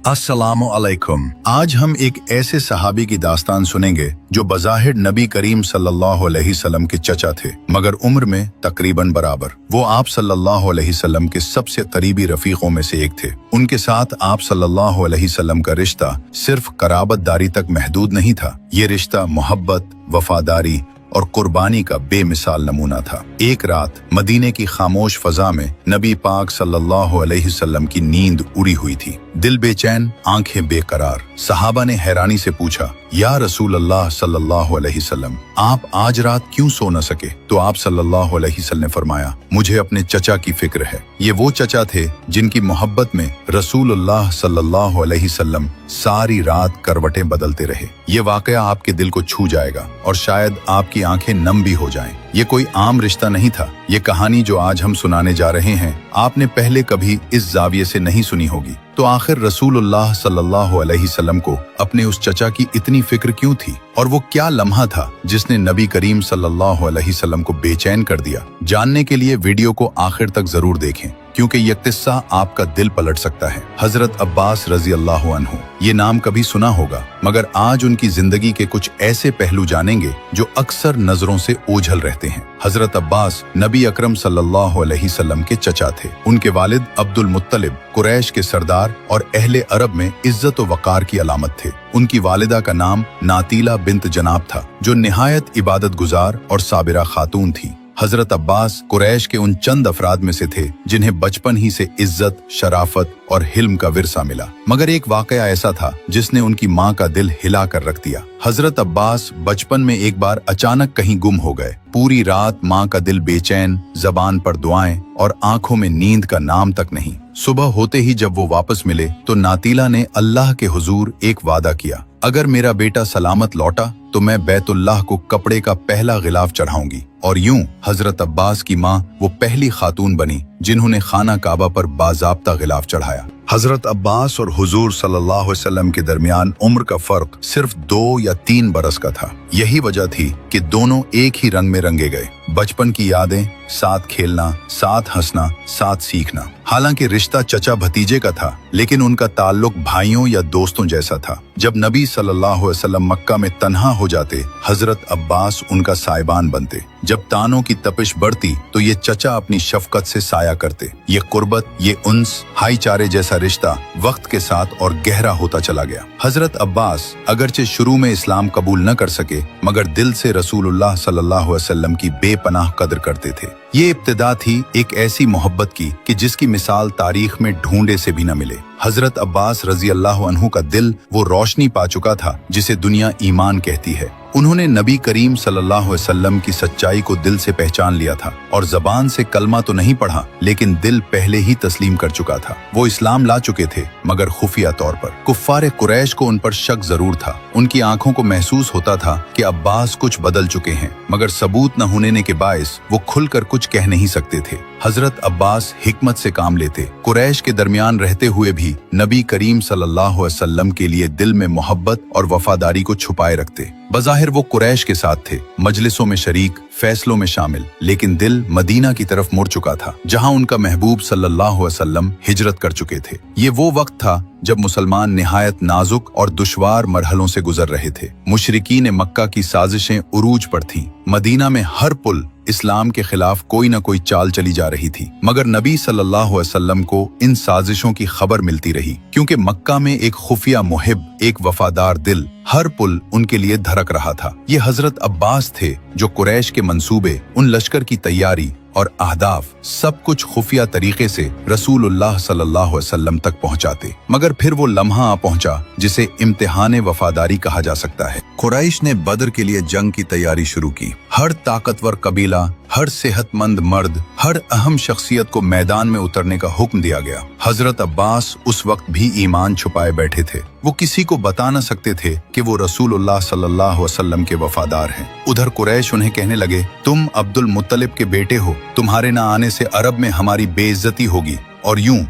अस्सलामु अलैकुम। आज हम एक ऐसे सहाबी की दास्तान सुनेंगे जो बज़ाहिर नबी करीम सल्लल्लाहु अलैहि वसल्लम के चचा थे, मगर उम्र में तकरीबन बराबर। वो आप सल्लल्लाहु अलैहि वसल्लम के सबसे करीबी रफीकों में से एक थे। उनके साथ आप सल्लल्लाहु अलैहि वसल्लम का रिश्ता सिर्फ कराबतदारी तक महदूद नहीं था। ये रिश्ता मोहब्बत, वफादारी और कुर्बानी का बेमिसाल नमूना था। एक रात मदीने की खामोश फजा में नबी पाक सल्लल्लाहु अलैहि वसल्लम की नींद उड़ी हुई थी। दिल बेचैन, आंखें बेकरार। सहाबा ने हैरानी से पूछा, या रसूल अल्लाह सल्लल्लाहु अलैहि वसल्लम, आप आज रात क्यों सो न सके? तो आप सल्लल्लाहु अलैहि वसल्लम ने फरमाया, मुझे अपने चचा की फिक्र है। ये वो चचा थे जिनकी मोहब्बत में रसूलुल्लाह सल्लल्लाहु अलैहि वसल्लम सारी रात करवटें बदलते रहे। ये वाकया आपके दिल को छू जाएगा और शायद आपकी आंखें नम भी हो जाएं। ये कोई आम रिश्ता नहीं था। ये कहानी जो आज हम सुनाने जा रहे हैं, आपने पहले कभी इस जाविये से नहीं सुनी होगी। तो आखिर रसूलुल्लाह सल्लल्लाहु अलैहि वसल्लम को अपने उस चचा की इतनी फिक्र क्यों थी? और वो क्या लम्हा था जिसने नबी करीम सल्लल्लाहु अलैहि वसल्लम को बेचैन कर दिया? जानने के लिए वीडियो को आखिर तक जरूर देखें, क्योंकि यह किस्सा आपका दिल पलट सकता है। हजरत अब्बास रजी अल्लाह अन्हु, ये नाम कभी सुना होगा, मगर आज उनकी जिंदगी के कुछ ऐसे पहलू जानेंगे जो अक्सर नजरों से ओझल रहते हैं। हजरत अब्बास नबी अकरम सल्लल्लाहु अलैहि वसल्लम के चचा थे। उनके वालिद अब्दुल मुत्तलिब कुरैश के सरदार और अहले अरब में इज्जत व वकार की अलामत थे। उनकी वालिदा का नाम नातीला बिन्त जनाब था, जो निहायत इबादत गुजार और साबिरा खातून थी। हजरत अब्बास कुरैश के उन चंद अफराद में से थे जिन्हें बचपन ही से इज्जत, शराफत और हिल्म का विरसा मिला। मगर एक वाकया ऐसा था जिसने उनकी माँ का दिल हिला कर रख दिया। हजरत अब्बास बचपन में एक बार अचानक कहीं गुम हो गए। पूरी रात माँ का दिल बेचैन, जबान पर दुआएं और आंखों में नींद का नाम तक नहीं। सुबह होते ही जब वो वापस मिले तो नातीला ने अल्लाह के हुजूर एक वादा किया, अगर मेरा बेटा सलामत लौटा तो मैं बैतुल्लाह को कपड़े का पहला गिलाफ चढ़ाऊंगी। और यूं हजरत अब्बास की माँ वो पहली खातून बनी जिन्होंने खाना काबा पर बाज़ाब्ता गिलाफ चढ़ाया। हजरत अब्बास और हुजूर सल्लल्लाहु अलैहि वसल्लम के दरमियान उम्र का फर्क सिर्फ 2 या 3 बरस का था। यही वजह थी कि दोनों एक ही रंग में रंगे गए। बचपन की यादें, साथ खेलना, साथ हंसना, साथ सीखना। हालांकि रिश्ता चचा भतीजे का था, लेकिन उनका ताल्लुक भाइयों या दोस्तों जैसा था। जब नबी सल्लल्लाहु अलैहि वसल्लम मक्का में तन्हा हो जाते, हजरत अब्बास उनका साइबान बनते। जब तानों की तपिश बढ़ती तो ये चचा अपनी शफकत से साया करते। ये कुर्बत, ये उन्स, भाईचारे जैसा रिश्ता वक्त के साथ और गहरा होता चला गया। हजरत अब्बास अगरचे शुरू में इस्लाम कबूल न कर सके, मगर दिल से रसूलुल्लाह सल्लल्लाहु अलैहि वसल्लम की बेपनाह कदर करते थे। ये इब्तिदा थी एक ऐसी मोहब्बत की कि जिसकी मिसाल तारीख में ढूंढे से भी न मिले। हजरत अब्बास रजी अल्लाह अन्हु का दिल वो रोशनी पा चुका था जिसे दुनिया ईमान कहती है। उन्होंने नबी करीम सल्लल्लाहु अलैहि वसल्लम की सच्चाई को दिल से पहचान लिया था और जबान से कलमा तो नहीं पढ़ा, लेकिन दिल पहले ही तस्लीम कर चुका था। वो इस्लाम ला चुके थे, मगर खुफिया तौर पर। कुफ्फारे कुरैश को उन पर शक जरूर था। उनकी आंखों को महसूस होता था कि अब्बास कुछ बदल चुके हैं, मगर सबूत न होने के बायस वो खुलकर कुछ कह नहीं सकते थे। हजरत अब्बास हिकमत से काम लेते। कुरैश के दरमियान रहते हुए भी नबी करीम सल्लल्लाहु अलैहि वसल्लम के लिए दिल में मोहब्बत और वफादारी को छुपाए रखते। बज़ाहिर वो कुरैश के साथ थे, मजलिसों में शरीक, फैसलों में शामिल, लेकिन दिल मदीना की तरफ मुड़ चुका था, जहां उनका महबूब सल्लल्लाहु अलैहि वसल्लम हिजरत कर चुके थे। ये वो वक्त था जब मुसलमान निहायत नाजुक और दुश्वार मरहलों से गुजर रहे थे। मुशरिकीन मक्का की साजिशें उरूज पर थीं। मदीना में हर पुल इस्लाम के खिलाफ कोई न कोई चाल चली जा रही थी, मगर नबी सल्लल्लाहु अलैहि वसल्लम को इन साजिशों की खबर मिलती रही, क्योंकि मक्का में एक खुफिया मुहिब, एक वफादार दिल हर पुल उनके लिए धड़क रहा था। ये हजरत अब्बास थे जो कुरैश के मंसूबे, उन लश्कर की तैयारी और अहदाफ सब कुछ खुफिया तरीके से रसूलुल्लाह सल्लल्लाहु अलैहि वसल्लम तक पहुंचाते। मगर फिर वो लम्हा आ पहुंचा जिसे इम्तिहान वफादारी कहा जा सकता है। कुरैश ने बदर के लिए जंग की तैयारी शुरू की। हर ताकतवर कबीला, हर सेहतमंद मर्द, हर अहम शख्सियत को मैदान में उतरने का हुक्म दिया गया। हजरत अब्बास उस वक्त भी ईमान छुपाए बैठे थे। वो किसी को बता न सकते थे कि वो रसूलुल्लाह सल्लल्लाहु अलैहि वसल्लम के वफादार हैं। उधर कुरैश उन्हें कहने लगे, तुम अब्दुल मुत्तलिब के बेटे हो, तुम्हारे न आने से अरब में हमारी बेइज्जती होगी। और यूं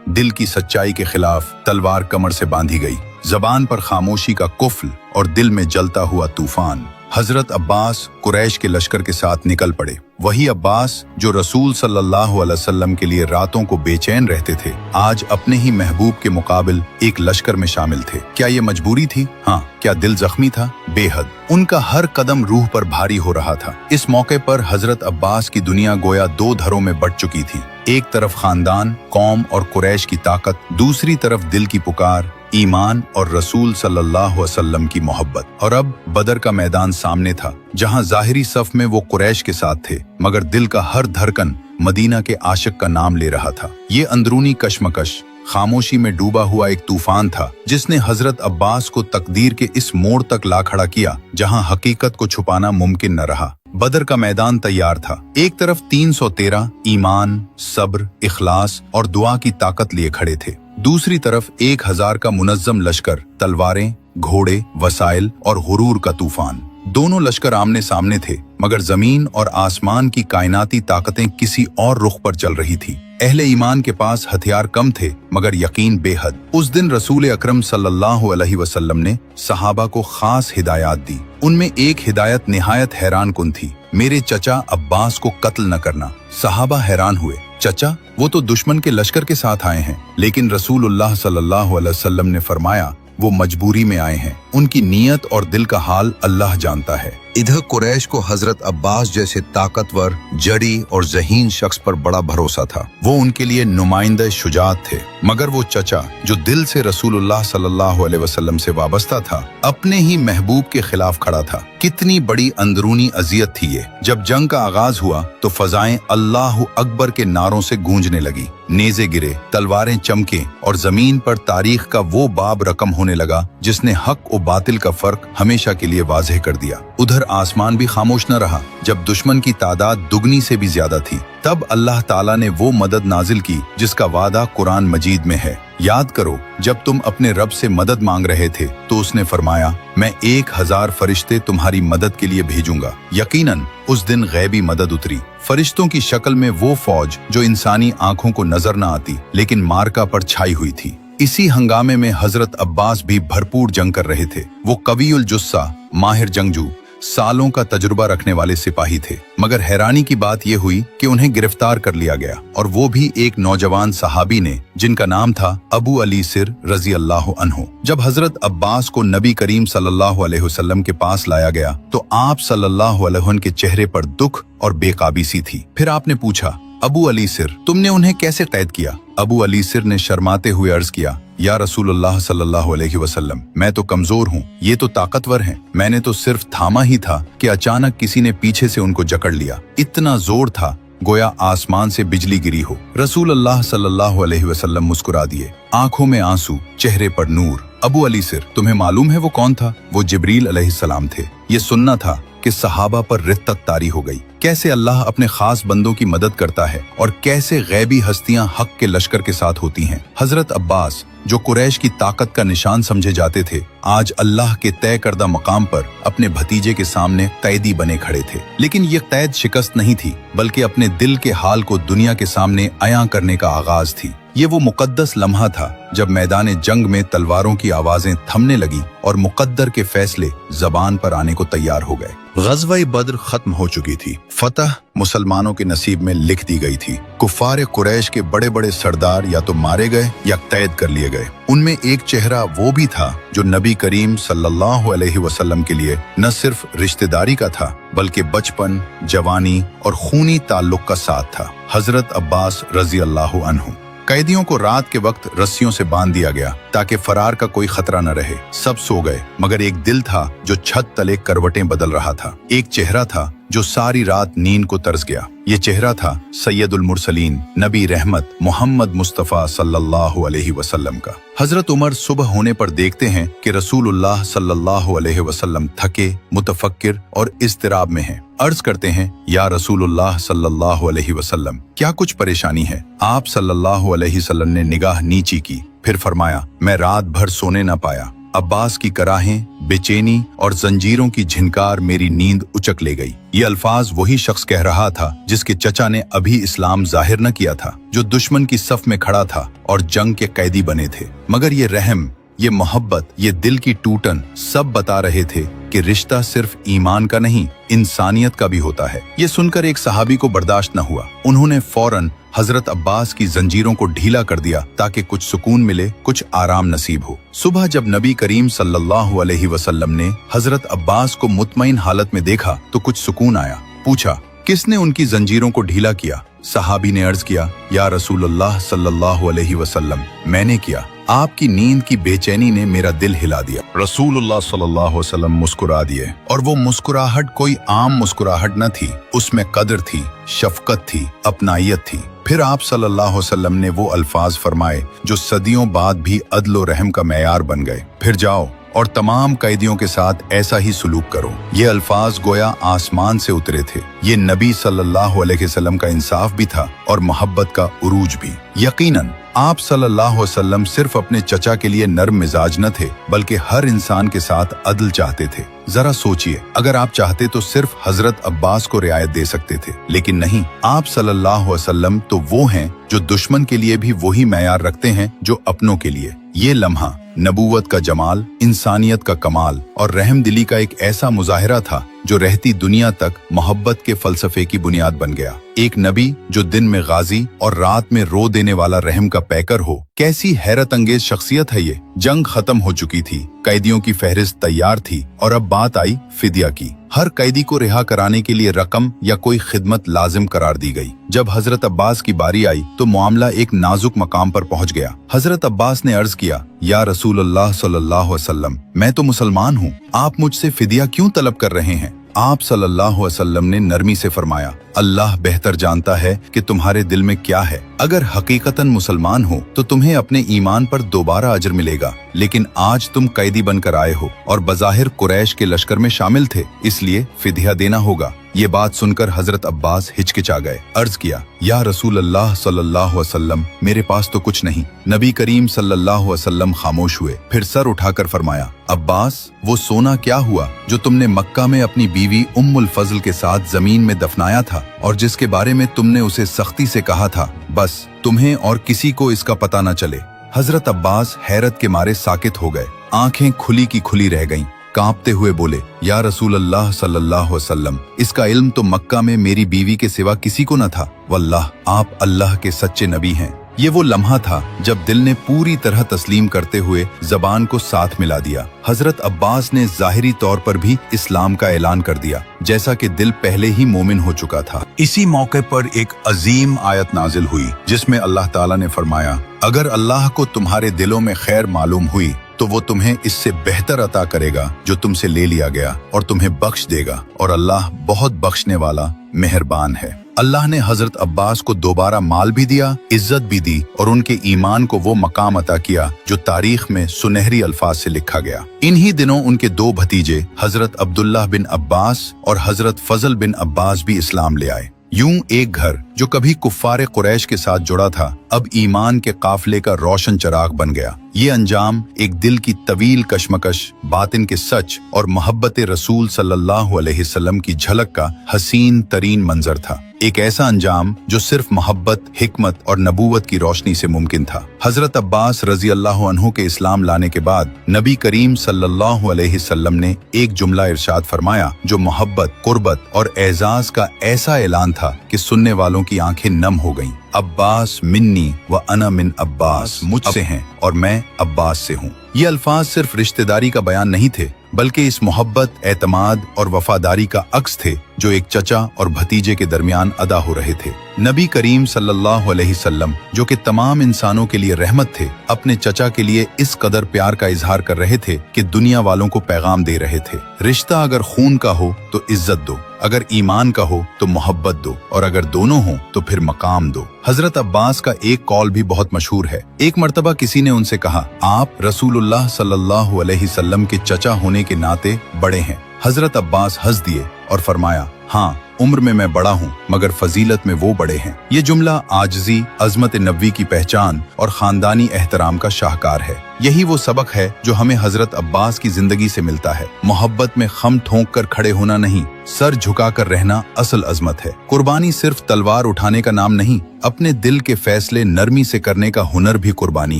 दिल की सच्चाई के खिलाफ तलवार कमर से बांधी गई। जबान पर खामोशी का कुफ्ल और दिल में जलता हुआ तूफान। हजरत अब्बास कुरैश के लश्कर के साथ निकल पड़े। वही अब्बास जो रसूल सल्लल्लाहु अलैहि वसल्लम के लिए रातों को बेचैन रहते थे, आज अपने ही महबूब के मुकाबिल एक लश्कर में शामिल थे। क्या ये मजबूरी थी? हाँ। क्या दिल जख्मी था? बेहद। उनका हर कदम रूह पर भारी हो रहा था। इस मौके पर हजरत अब्बास की दुनिया गोया दो धरों में बंट चुकी थी। एक तरफ खानदान, कौम और कुरैश की ताकत, दूसरी तरफ दिल की पुकार, ईमान और रसूल सल्लल्लाहु अलैहि वसल्लम की मोहब्बत। और अब बदर का मैदान सामने था, जहां जाहिरी सफ में वो कुरैश के साथ थे, मगर दिल का हर धड़कन मदीना के आशिक का नाम ले रहा था। ये अंदरूनी कश्मकश खामोशी में डूबा हुआ एक तूफान था, जिसने हजरत अब्बास को तकदीर के इस मोड़ तक ला खड़ा किया, जहां हकीकत को छुपाना मुमकिन न रहा। बदर का मैदान तैयार था। एक तरफ 313 ईमान, सब्र, इखलास और दुआ की ताकत लिए खड़े थे। दूसरी तरफ 1000 का मुनज्जम लश्कर, तलवारें, घोड़े, वसाइल और हुरूर का तूफान। दोनों लश्कर आमने सामने थे, मगर जमीन और आसमान की कायनाती ताकतें किसी और रुख पर चल रही थी। अहले ईमान के पास हथियार कम थे, मगर यकीन बेहद। उस दिन रसूल अकरम सल्लल्लाहु अलैहि वसल्लम ने सहाबा को खास हिदायत दी। उनमें एक हिदायत निहायत हैरान कुन थी, मेरे चचा अब्बास को कत्ल न करना। सहाबा हैरान हुए, चचा? वो तो दुश्मन के लश्कर के साथ आए हैं। लेकिन रसूलुल्लाह सल्लल्लाहु अलैहि वसल्लम ने फरमाया, वो मजबूरी में आए हैं, उनकी नीयत और दिल का हाल अल्लाह जानता है। इधर कुरैश को हजरत अब्बास जैसे ताकतवर, जड़ी और ज़हीन शख्स पर बड़ा भरोसा था। वो उनके लिए नुमाइंदा शुजात थे, मगर वो चचा जो दिल से रसूलुल्लाह सल्लल्लाहु अलैहि वसल्लम से वाबस्ता था, अपने ही महबूब के खिलाफ खड़ा था। कितनी बड़ी अंदरूनी अजियत थी ये। जब जंग का आगाज हुआ तो फजाएं अल्लाह अकबर के नारों से गूंजने लगी। नेज़े गिरे, तलवारें चमके और जमीन पर तारीख का वो बाब रकम होने लगा जिसने हक और बातिल का फर्क हमेशा के लिए वाज़ेह कर दिया। उधर आसमान भी खामोश न रहा। जब दुश्मन की तादाद दुगनी से भी ज्यादा थी, तब अल्लाह ताला ने वो मदद नाजिल की जिसका वादा कुरान मजीद में है। याद करो, जब तुम अपने रब से मदद मांग रहे थे तो उसने फरमाया, मैं 1000 फरिश्ते तुम्हारी मदद के लिए भेजूंगा। यकीनन उस दिन गैबी मदद उतरी। फरिश्तों की शक्ल में वो फौज जो इंसानी आंखों को नजर न आती, लेकिन मार्का पर छाई हुई थी। इसी हंगामे में हजरत अब्बास भी भरपूर जंग कर रहे थे। वो कवीउल जुस्सा, माहिर जंगजू, सालों का तजुर्बा रखने वाले सिपाही थे। मगर हैरानी की बात यह हुई कि उन्हें गिरफ्तार कर लिया गया, और वो भी एक नौजवान सहाबी ने, जिनका नाम था अबू अली सिर रजी अल्लाह अन्हु। जब हजरत अब्बास को नबी करीम सल्लल्लाहु अलैहि वसल्लम के पास लाया गया तो आप सल्लल्लाहु अलैहि वसल्लम के चेहरे पर दुख और बेकाबी सी थी। फिर आपने पूछा, अबू अली सिर, तुमने उन्हें कैसे कैद किया? अबू अली सिर ने शर्माते हुए अर्ज किया, या रसूलुल्लाह सल्लल्लाहु अलैहि वसल्लम, मैं तो कमजोर हूँ, ये तो ताकतवर हैं। मैंने तो सिर्फ थामा ही था कि अचानक किसी ने पीछे से उनको जकड़ लिया। इतना जोर था गोया आसमान से बिजली गिरी हो। रसूलुल्लाह सल्लल्लाहु अलैहि वसल्लम मुस्कुरा दिए, आंखों में आंसू, चेहरे पर नूर। अबू अली सिर, तुम्हें मालूम है वो कौन था? वो जिब्रील अलैहिस्सलाम थे। ये सुनना था कि सहाबा पर रिद्दत तारी हो गई। कैसे अल्लाह अपने खास बंदों की मदद करता है और कैसे गैबी हस्तियां हक के लश्कर के साथ होती हैं। हजरत अब्बास, जो कुरैश की ताकत का निशान समझे जाते थे, आज अल्लाह के तय करदा मकाम पर अपने भतीजे के सामने कैदी बने खड़े थे। लेकिन ये कैद शिकस्त नहीं थी, बल्कि अपने दिल के हाल को दुनिया के सामने अयां करने का आगाज थी। ये वो मुकद्दस लम्हा था जब मैदान जंग में तलवारों की आवाजें थमने लगी और मुकद्दर के फैसले जबान पर आने को तैयार हो गए। ग़ज़वा बद्र खत्म हो चुकी थी। फतह मुसलमानों के नसीब में लिख दी गई थी। कुफ़ार कुरैश के बड़े बड़े सरदार या तो मारे गए या कैद कर लिए गए। उनमें एक चेहरा वो भी था जो नबी करीम सल्लल्लाहु अलैहि वसल्लम के लिए न सिर्फ रिश्तेदारी का था, बल्कि बचपन, जवानी और खूनी ताल्लुक का साथ था। हजरत अब्बास रजी अल्लाह अन्हु। कैदियों को रात के वक्त रस्सियों से बांध दिया गया ताकि फरार का कोई खतरा न रहे। सब सो गए, मगर एक दिल था जो छत तले करवटें बदल रहा था। एक चेहरा था जो सारी रात नींद को तरस गया। ये चेहरा था सैयदुल मुरसलीन, नबी रहमत मोहम्मद मुस्तफ़ा सल्लल्लाहु अलैहि वसल्लम का। हजरत उमर सुबह होने पर देखते हैं कि रसूलुल्लाह सल्लल्लाहु अलैहि वसल्लम थके, मुतफक्किर और इज़्तिराब में हैं। अर्ज करते हैं, या रसूलुल्लाह सल्लल्लाहु अलैहि वसल्लम, क्या कुछ परेशानी है? आप सल्लल्लाहु अलैहि वसल्लम ने निगाह नीची की, फिर फरमाया, मैं रात भर सोने न पाया। अब्बास की कराहें, बेचैनी और जंजीरों की झिनकार मेरी नींद उचक ले गई। ये अल्फाज वही शख्स कह रहा था जिसके चचा ने अभी इस्लाम जाहिर न किया था, जो दुश्मन की सफ में खड़ा था और जंग के कैदी बने थे। मगर ये रहम, ये मोहब्बत, ये दिल की टूटन सब बता रहे थे कि रिश्ता सिर्फ ईमान का नहीं, इंसानियत का भी होता है। ये सुनकर एक सहाबी को बर्दाश्त न हुआ। उन्होंने फौरन हजरत अब्बास की जंजीरों को ढीला कर दिया ताकि कुछ सुकून मिले, कुछ आराम नसीब हो। सुबह जब नबी करीम सल्लल्लाहु अलैहि वसल्लम ने हजरत अब्बास को मुतमईन हालत में देखा तो कुछ सुकून आया। पूछा, किसने उनकी जंजीरों को ढीला किया? सहाबी ने अर्ज किया, या रसूलुल्लाह सल्लल्लाहु अलैहि वसल्लम, मैंने किया। आपकी नींद की बेचैनी ने मेरा दिल हिला दिया। रसूलुल्लाह सल्लल्लाहु अलैहि वसल्लम मुस्कुरा दिए, और वो मुस्कुराहट कोई आम मुस्कुराहट न थी। उसमें कदर थी, शफकत थी, अपनाइयत थी। फिर आप सल्लल्लाहु अलैहि वसल्लम ने वो अल्फाज फरमाए जो सदियों बाद भी अदल और रहम का मेयार बन गए। फिर जाओ और तमाम कैदियों के साथ ऐसा ही सलूक करो। ये अल्फाज गोया आसमान से उतरे थे। ये नबी सल्लल्लाहु अलैहि वसल्लम का इंसाफ भी था और मोहब्बत का उरूज भी। यकीनन आप सल्लल्लाहु अलैहि वसल्लम सिर्फ अपने चचा के लिए नर्म मिजाज न थे, बल्कि हर इंसान के साथ अदल चाहते थे। जरा सोचिए, अगर आप चाहते तो सिर्फ हजरत अब्बास को रियायत दे सकते थे, लेकिन नहीं, आप सल्लल्लाहु अलैहि वसल्लम तो वो हैं जो दुश्मन के लिए भी वही मेयार रखते हैं जो अपनों के लिए। ये लम्हा नबूवत का जमाल, इंसानियत का कमाल और रहम दिली का एक ऐसा मुजाहिरा था जो रहती दुनिया तक मोहब्बत के फलसफे की बुनियाद बन गया। एक नबी जो दिन में गाजी और रात में रो देने वाला रहम का पैकर हो। कैसी हैरत अंगेज शख्सियत है ये। जंग खत्म हो चुकी थी, कैदियों की फहरिस्त तैयार थी और अब बात आई फिदिया की। हर कैदी को रिहा कराने के लिए रकम या कोई खिदमत लाजिम करार दी गई। जब हजरत अब्बास की बारी आई तो मामला एक नाजुक मकाम पर पहुंच गया। हजरत अब्बास ने अर्ज किया, या रसूलुल्लाह सल्लल्लाहु अलैहि वसल्लम, मैं तो मुसलमान हूँ, आप मुझसे फिदिया क्यों तलब कर रहे हैं? आप सल्लल्लाहु अलैहि वसल्लम ने नरमी से फरमाया, अल्लाह बेहतर जानता है कि तुम्हारे दिल में क्या है। अगर हकीकतन मुसलमान हो तो तुम्हें अपने ईमान पर दोबारा अजर मिलेगा, लेकिन आज तुम कैदी बनकर आए हो और बज़ाहिर कुरैश के लश्कर में शामिल थे, इसलिए फिदिया देना होगा। ये बात सुनकर हजरत अब्बास हिचकिचा गए। अर्ज किया, या रसूल अल्लाह सल्लल्लाहु अलैहि वसल्लम, मेरे पास तो कुछ नहीं। नबी करीम सल्लल्लाहु अलैहि वसल्लम खामोश हुए, फिर सर उठाकर फरमाया, अब्बास, वो सोना क्या हुआ जो तुमने मक्का में अपनी बीवी उम्मुल फजल के साथ जमीन में दफनाया था और जिसके बारे में तुमने उसे सख्ती से कहा था, बस तुम्हें और किसी को इसका पता न चले। हजरत अब्बास हैरत के मारे साकित हो गए, आंखें खुली की खुली रह गईं। कांपते हुए बोले, या रसूल अल्लाह सल्लल्लाहु अलैहि वसल्लम, इसका इल्म तो मक्का में मेरी बीवी के सिवा किसी को न था। वल्लाह, आप अल्लाह के सच्चे नबी हैं। ये वो लम्हा था जब दिल ने पूरी तरह तस्लीम करते हुए जबान को साथ मिला दिया। हजरत अब्बास ने जाहिरी तौर पर भी इस्लाम का ऐलान कर दिया, जैसा कि दिल पहले ही मोमिन हो चुका था। इसी मौके पर एक अजीम आयत नाजिल हुई जिसमें अल्लाह ताला ने फरमाया, अगर अल्लाह को तुम्हारे दिलों में खैर मालूम हुई तो वो तुम्हें इससे बेहतर अता करेगा जो तुमसे ले लिया गया और तुम्हें बख्श देगा, और अल्लाह बहुत बख्शने वाला मेहरबान है। अल्लाह ने हजरत अब्बास को दोबारा माल भी दिया, इज्जत भी दी और उनके ईमान को वो मकाम अता किया जो तारीख में सुनहरी अल्फाज से लिखा गया। इन्हीं दिनों उनके दो भतीजे हजरत अब्दुल्लाह बिन अब्बास और हजरत फजल बिन अब्बास भी इस्लाम ले आए। यूं एक घर जो कभी कुफ्फारे कुरैश के साथ जुड़ा था, अब ईमान के काफिले का रोशन चराग बन गया। ये अंजाम एक दिल की तवील कशमकश, बातिन के सच और मोहब्बत रसूल सल्लल्लाहु अलैहि वसल्लम की झलक का हसीन तरीन मंजर था। एक ऐसा अंजाम जो सिर्फ मोहब्बत, हिकमत और नबूवत की रोशनी से मुमकिन था। हजरत अब्बास रजी अल्लाह अन्हु के इस्लाम लाने के बाद नबी करीम सल्लल्लाहु अलैहि वसल्लम ने एक जुमला इरशाद फरमाया जो मोहब्बत, कुर्बत और एजाज का ऐसा ऐलान था कि सुनने वालों की आंखें नम हो गईं। अब्बास मिन्नी व अना मिन अब्बास, मुझसे हैं और मैं अब्बास से हूँ। ये अल्फाज सिर्फ रिश्तेदारी का बयान नहीं थे, बल्कि इस मोहब्बत, एतमाद और वफादारी का अक्स थे जो एक चचा और भतीजे के दरमियान अदा हो रहे थे। नबी करीम सल्लल्लाहु अलैहि वसल्लम, जो कि तमाम इंसानों के लिए रहमत थे, अपने चचा के लिए इस कदर प्यार का इजहार कर रहे थे कि दुनिया वालों को पैगाम दे रहे थे, रिश्ता अगर खून का हो तो इज्जत दो, अगर ईमान का हो तो मोहब्बत दो, और अगर दोनों हो तो फिर मकाम दो। हजरत अब्बास का एक कौल भी बहुत मशहूर है। एक मर्तबा किसी ने उनसे कहा, आप रसूलुल्लाह सल्लल्लाहु अलैहि वसल्लम के चचा होने के नाते बड़े हैं। हजरत अब्बास हंस दिए और फरमाया, हाँ, उम्र में मैं बड़ा हूँ मगर फजीलत में वो बड़े हैं। ये जुमला आजजी, अजमत नबी की पहचान और खानदानी एहतराम का शाहकार है। यही वो सबक है जो हमें हजरत अब्बास की जिंदगी से मिलता है। मोहब्बत में खम ठोंक कर खड़े होना नहीं, सर झुकाकर रहना असल अजमत है। कुर्बानी सिर्फ तलवार उठाने का नाम नहीं, अपने दिल के फैसले नरमी से करने का हुनर भी कुर्बानी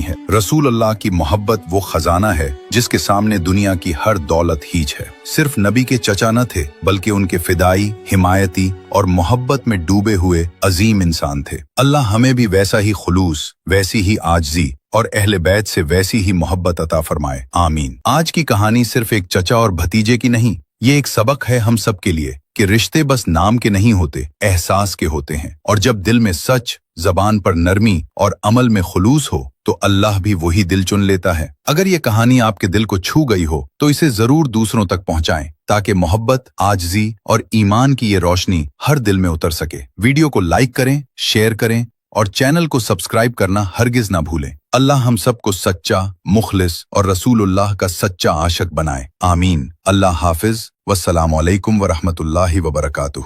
है। रसूल अल्लाह की मोहब्बत वो खजाना है जिसके सामने दुनिया की हर दौलत हीज है। सिर्फ नबी के चचा न थे बल्कि उनके फिदाई, हिमायती और मोहब्बत में डूबे हुए अजीम इंसान थे। अल्लाह हमें भी वैसा ही खुलूस, वैसी ही आजजी और अहले बैत से वैसी ही मोहब्बत अता फरमाए, आमीन। आज की कहानी सिर्फ एक चचा और भतीजे की नहीं, ये एक सबक है हम सब के लिए कि रिश्ते बस नाम के नहीं होते, एहसास के होते हैं। और जब दिल में सच, जबान पर नरमी और अमल में खुलूस हो तो अल्लाह भी वही दिल चुन लेता है। अगर ये कहानी आपके दिल को छू गई हो तो इसे जरूर दूसरों तक पहुंचाएं ताकि मोहब्बत, आजजी और ईमान की ये रोशनी हर दिल में उतर सके। वीडियो को लाइक करें, शेयर करें और चैनल को सब्सक्राइब करना हरगिज ना भूलें। अल्लाह हम सबको सच्चा, मुखलिस और रसूलुल्लाह का सच्चा आशिक बनाए, आमीन। अल्लाह हाफिज। वस्सलामु अलैकुम वरहमतुल्लाहि वबरकातुहू।